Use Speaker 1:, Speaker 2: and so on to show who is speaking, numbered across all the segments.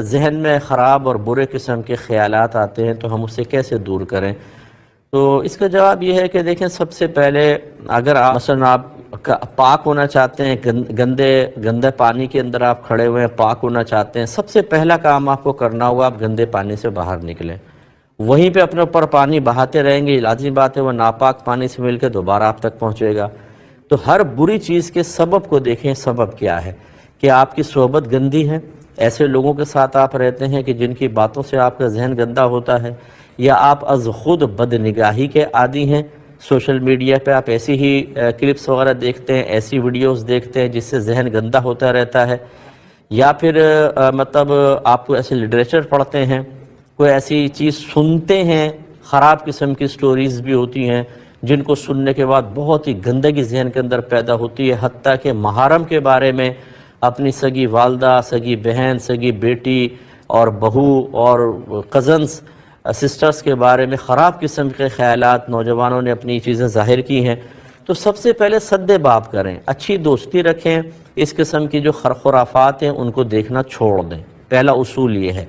Speaker 1: ذہن میں خراب اور برے قسم کے خیالات آتے ہیں تو ہم اسے کیسے دور کریں؟ تو اس کا جواب یہ ہے کہ دیکھیں، سب سے پہلے اگر آپ پاک ہونا چاہتے ہیں، گندے پانی کے اندر آپ کھڑے ہوئے ہیں، پاک ہونا چاہتے ہیں، سب سے پہلا کام آپ کو کرنا ہوگا، آپ گندے پانی سے باہر نکلیں۔ وہیں پہ اپنے اوپر پانی بہاتے رہیں گے، لازمی بات ہے وہ ناپاک پانی سے مل کے دوبارہ آپ تک پہنچے گا۔ تو ہر بری چیز کے سبب کو دیکھیں، سبب کیا ہے؟ کہ آپ کی صحبت گندی ہے، ایسے لوگوں کے ساتھ آپ رہتے ہیں کہ جن کی باتوں سے آپ کا ذہن گندا ہوتا ہے، یا آپ از خود بد نگاہی کے عادی ہیں، سوشل میڈیا پہ آپ ایسی ہی کلپس وغیرہ دیکھتے ہیں، ایسی ویڈیوز دیکھتے ہیں جس سے ذہن گندا ہوتا رہتا ہے، یا پھر مطلب آپ کو ایسے لٹریچر پڑھتے ہیں، کوئی ایسی چیز سنتے ہیں، خراب قسم کی سٹوریز بھی ہوتی ہیں جن کو سننے کے بعد بہت ہی گندگی ذہن کے اندر پیدا ہوتی ہے، حتیٰ کہ محرم کے بارے میں، اپنی سگی والدہ، سگی بہن، سگی بیٹی اور بہو اور کزنز سسٹرز کے بارے میں خراب قسم کے خیالات نوجوانوں نے اپنی چیزیں ظاہر کی ہیں۔ تو سب سے پہلے سد باب کریں، اچھی دوستی رکھیں، اس قسم کی جو خرافات ہیں ان کو دیکھنا چھوڑ دیں، پہلا اصول یہ ہے۔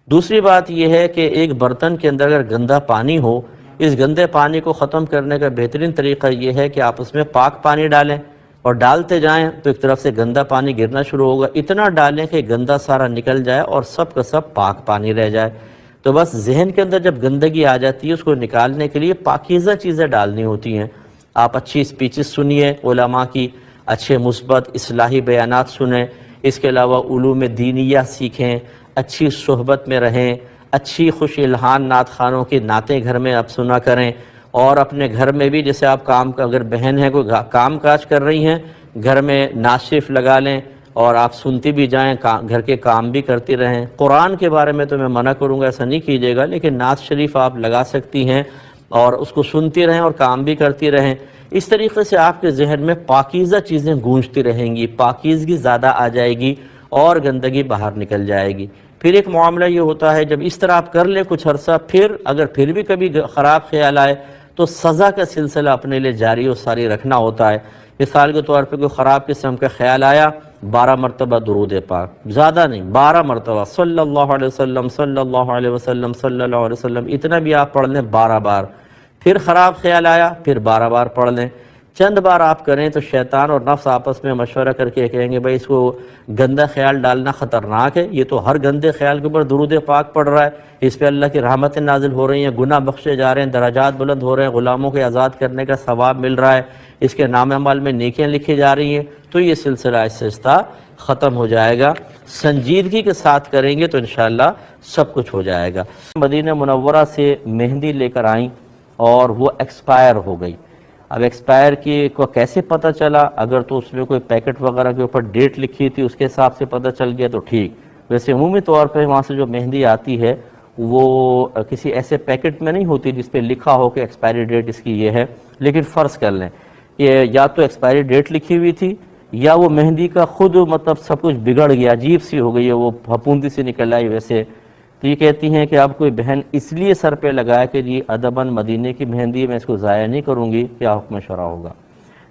Speaker 1: دوسری بات یہ ہے کہ ایک برتن کے اندر اگر گندا پانی ہو، اس گندے پانی کو ختم کرنے کا بہترین طریقہ یہ ہے کہ آپ اس میں پاک پانی ڈالیں، اور ڈالتے جائیں تو ایک طرف سے گندا پانی گرنا شروع ہوگا، اتنا ڈالیں کہ گندا سارا نکل جائے اور سب کا سب پاک پانی رہ جائے۔ تو بس ذہن کے اندر جب گندگی آ جاتی ہے، اس کو نکالنے کے لیے پاکیزہ چیزیں ڈالنی ہوتی ہیں۔ آپ اچھی اسپیچز سنیے علماء کی، اچھے مثبت اصلاحی بیانات سنیں، اس کے علاوہ علوم دینیہ سیکھیں، اچھی صحبت میں رہیں، اچھی خوش الحان نعت خوانوں کی نعتیں گھر میں آپ سنا کریں، اور اپنے گھر میں بھی جیسے آپ اگر بہن ہیں کوئی کام کاج کر رہی ہیں، گھر میں نعت شریف لگا لیں اور آپ سنتی بھی جائیں، گھر کے کام بھی کرتی رہیں۔ قرآن کے بارے میں تو میں منع کروں گا، ایسا نہیں کیجیے گا، لیکن نعت شریف آپ لگا سکتی ہیں اور اس کو سنتی رہیں اور کام بھی کرتی رہیں۔ اس طریقے سے آپ کے ذہن میں پاکیزہ چیزیں گونجتی رہیں گی، پاکیزگی زیادہ آ جائے گی اور گندگی باہر نکل جائے گی۔ پھر ایک معاملہ یہ ہوتا ہے، جب اس طرح آپ کر لیں کچھ عرصہ، اگر پھر بھی کبھی خراب خیال آئے تو سزا کا سلسلہ اپنے لیے جاری و ساری رکھنا ہوتا ہے۔ مثال کے طور پہ کوئی خراب قسم کا خیال آیا، 12 مرتبہ درود پاک، زیادہ نہیں، 12 مرتبہ صلی اللہ علیہ وسلم صلی اللہ علیہ وسلم صلی اللہ علیہ وسلم، اتنا بھی آپ پڑھ لیں 12 بار۔ پھر خراب خیال آیا، پھر 12 بار پڑھ لیں۔ چند بار آپ کریں تو شیطان اور نفس آپس میں مشورہ کر کے کہیں گے بھائی اس کو گندا خیال ڈالنا خطرناک ہے، یہ تو ہر گندے خیال کے اوپر درود پاک پڑھ رہا ہے، اس پہ اللہ کی رحمتیں نازل ہو رہی ہیں، گناہ بخشے جا رہے ہیں، درجات بلند ہو رہے ہیں، غلاموں کے آزاد کرنے کا ثواب مل رہا ہے، اس کے نام اعمال میں نیکیاں لکھی جا رہی ہیں۔ تو یہ سلسلہ آہستہ آہستہ ختم ہو جائے گا، سنجیدگی کے ساتھ کریں گے تو انشاءاللہ سب کچھ ہو جائے گا۔ مدینہ منورہ سے مہندی لے کر آئیں اور وہ ایکسپائر ہو گئی۔ اب ایکسپائر کی کو کیسے پتہ چلا؟ اگر تو اس میں کوئی پیکٹ وغیرہ کے اوپر ڈیٹ لکھی تھی، اس کے حساب سے پتہ چل گیا تو ٹھیک۔ ویسے عمومی طور پہ وہاں سے جو مہندی آتی ہے وہ کسی ایسے پیکٹ میں نہیں ہوتی جس پہ لکھا ہو کہ ایکسپائری ڈیٹ اس کی یہ ہے، لیکن فرض کر لیں کہ یا تو ایکسپائری ڈیٹ لکھی ہوئی تھی، یا وہ مہندی کا خود مطلب سب کچھ بگڑ گیا، عجیب سی ہو گئی ہے، وہ پھپھوندی سی نکل آئی ویسے۔ تو یہ کہتی ہیں کہ اب کوئی بہن اس لیے سر پہ لگائے کہ جی ادباً مدینے کی مہندی میں اس کو ضائع نہیں کروں گی، کیا حکم شرع ہوگا؟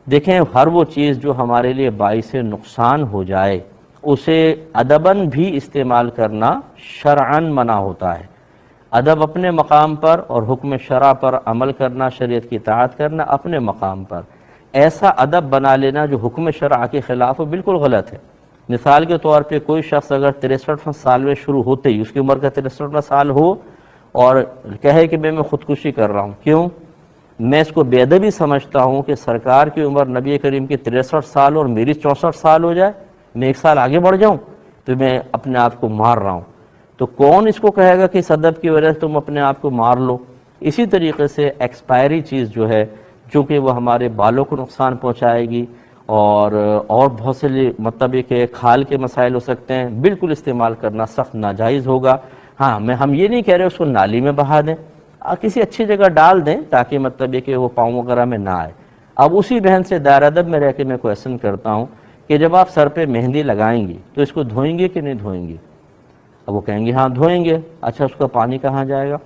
Speaker 1: دیکھیں، ہر وہ چیز جو ہمارے لیے باعث نقصان ہو جائے اسے ادباً بھی استعمال کرنا شرعاً منع ہوتا ہے۔ ادب اپنے مقام پر اور حکم شرع پر عمل کرنا، شریعت کی اطاعت کرنا اپنے مقام پر۔ ایسا ادب بنا لینا جو حکم شرع کے خلاف ہو، بالکل غلط ہے۔ مثال کے طور پہ کوئی شخص اگر 63 سال میں شروع ہوتے ہی اس کی عمر کا 63 سال ہو اور کہے کہ میں خودکشی کر رہا ہوں، کیوں؟ میں اس کو بے ادبی سمجھتا ہوں کہ سرکار کی عمر نبی کریم کی 63 سال اور میری 64 سال ہو جائے، میں 1 سال آگے بڑھ جاؤں تو میں اپنے آپ کو مار رہا ہوں۔ تو کون اس کو کہے گا کہ اس ادب کی وجہ سے تم اپنے آپ کو مار لو؟ اسی طریقے سے ایکسپائری چیز جو ہے، چونکہ وہ ہمارے بالوں کو نقصان پہنچائے گی اور بہت سے مطلب کہ کھال کے مسائل ہو سکتے ہیں، بالکل استعمال کرنا سخت ناجائز ہوگا۔ ہاں، ہم یہ نہیں کہہ رہے اس کو نالی میں بہا دیں، کسی اچھی جگہ ڈال دیں تاکہ مطلب کہ وہ پاؤں وغیرہ میں نہ آئے۔ اب اسی بہن سے دائرہ ادب میں رہ کے میں کویسچن کرتا ہوں کہ جب آپ سر پہ مہندی لگائیں گی تو اس کو دھوئیں گے کہ نہیں دھوئیں گی؟ اب وہ کہیں گے ہاں دھوئیں گے۔ اچھا، اس کا پانی کہاں جائے گا؟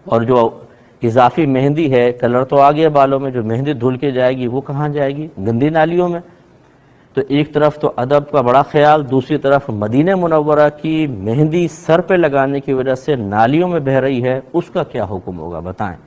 Speaker 1: اور جو اضافی مہندی ہے، کلر تو آ گیا بالوں میں، جو مہندی دھل کے جائے گی وہ کہاں جائے گی؟ گندی نالیوں میں۔ تو ایک طرف تو ادب کا بڑا خیال، دوسری طرف مدینہ منورہ کی مہندی سر پہ لگانے کی وجہ سے نالیوں میں بہہ رہی ہے، اس کا کیا حکم ہوگا بتائیں؟